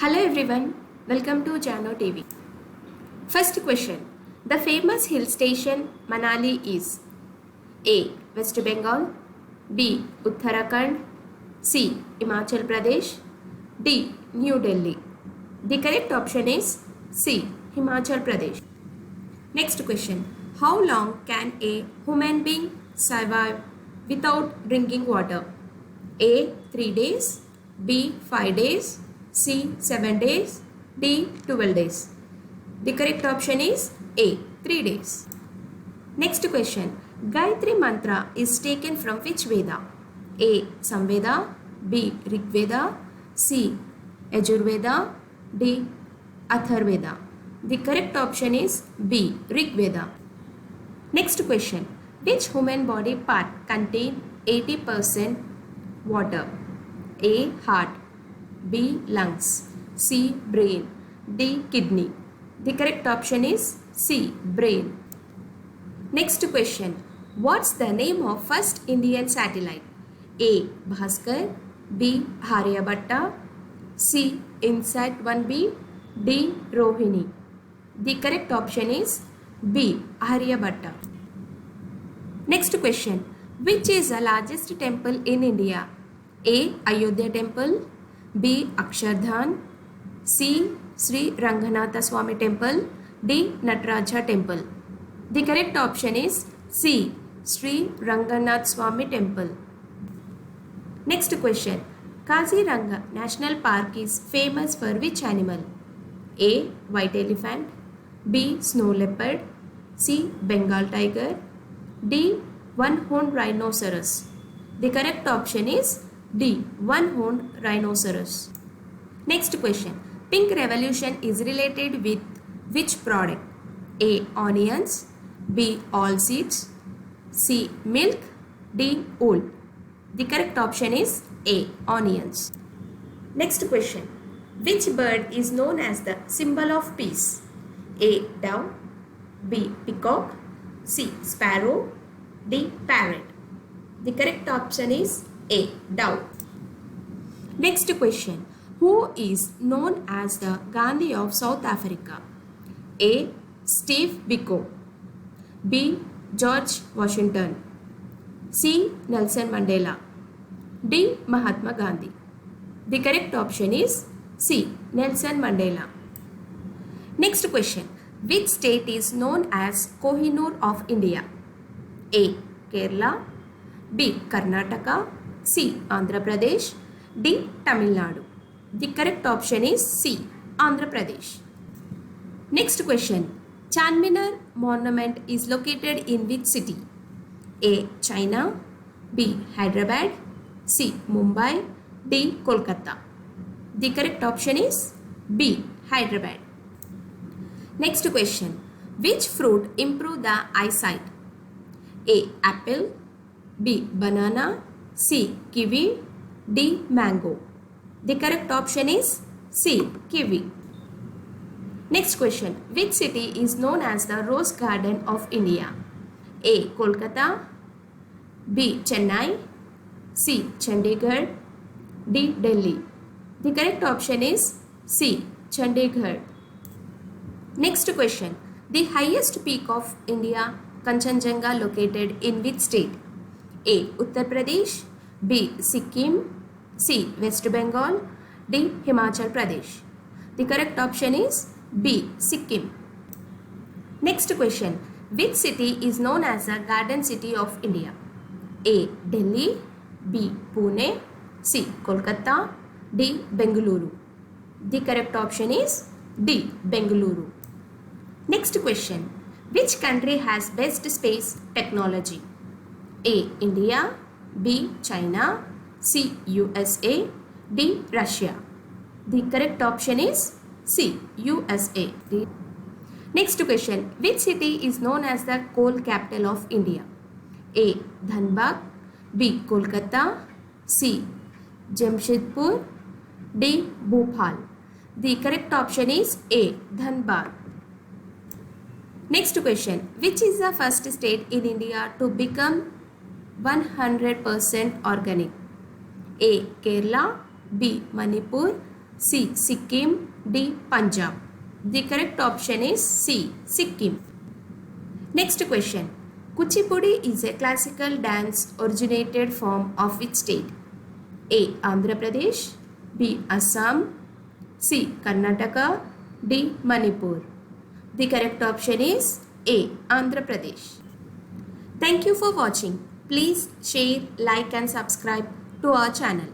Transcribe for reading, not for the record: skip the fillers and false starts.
Hello everyone, welcome to Jano TV. First question. The famous hill station Manali is A. West Bengal, B. Uttarakhand, C. Himachal Pradesh, D. New Delhi. The correct option is C. Himachal Pradesh. Next question. How long can a human being survive without drinking water? A. 3 days, B. 5 days, C. 7 days, D. 12 days. The correct option is A. 3 days. Next question. Gayatri mantra is taken from which Veda? A. Samveda, B. Rigveda, C. Yajurveda, D. Atharveda. The correct option is B. Rigveda. Next question. Which human body part contains 80% water? A. Heart, B. Lungs, C. Brain, D. Kidney. The correct option is C. Brain. Next question. What's the name of first Indian satellite? A. Bhaskar, B. Aryabhatta, C. INSAT 1B, D. Rohini. The correct option is B. Aryabhatta. Next question. Which is the largest temple in India? A. Ayodhya Temple, B. Akshardhan, C. Sri Ranganatha Swami Temple, D. Nataraja Temple. The correct option is C. Sri Ranganath Swami Temple. Next question. Kaziranga National Park is famous for which animal? A. White elephant, B. Snow leopard, C. Bengal tiger, D. One-horned rhinoceros. The correct option is D. One-horned rhinoceros. Next question. Pink revolution is related with which product? A. Onions, B. All seeds, C. Milk, D. Wool. The correct option is A. Onions. Next question. Which bird is known as the symbol of peace? A. Dove, B. Peacock, C. Sparrow, D. Parrot. The correct option is A. Dove. Next question. Who is known as the Gandhi of South Africa? A. Steve Biko, B. George Washington, C. Nelson Mandela, D. Mahatma Gandhi. The correct option is C. Nelson Mandela. Next question. Which state is known as Kohinoor of India? A. Kerala, B. Karnataka, C. Andhra Pradesh, D. Tamil Nadu. The correct option is C. Andhra Pradesh. Next question. Charminar Monument is located in which city? A. China, B. Hyderabad, C. Mumbai, D. Kolkata. The correct option is B. Hyderabad. Next question. Which fruit improve the eyesight? A. Apple, B. Banana, C. Kiwi, D. Mango. The correct option is C. Kiwi. Next question. Which city is known as the Rose Garden of India? A. Kolkata, B. Chennai, C. Chandigarh, D. Delhi. The correct option is C. Chandigarh. Next question. The highest peak of India, Kanchenjunga, located in which state? A. Uttar Pradesh, B. Sikkim, C. West Bengal, D. Himachal Pradesh. The correct option is B. Sikkim. Next question. Which city is known as the Garden City of India? A. Delhi, B. Pune, C. Kolkata, D. Bengaluru. The correct option is D. Bengaluru. Next question. Which country has best space technology? A. India, B. China, C. USA, D. Russia. The correct option is C. USA. Next question. Which city is known as the coal capital of India? A. Dhanbad, B. Kolkata, C. Jamshedpur, D. Bhopal. The correct option is A. Dhanbad. Next question. Which is the first state in India to become 100% organic? A. Kerala, B. Manipur, C. Sikkim. D. Punjab. The correct option is C. Sikkim. Next question. Kuchipudi is a classical dance originated from of which state? A. Andhra Pradesh. B. Assam. C. Karnataka. D. Manipur. The correct option is A. Andhra Pradesh. Thank you for watching. Please share, like and subscribe to our channel.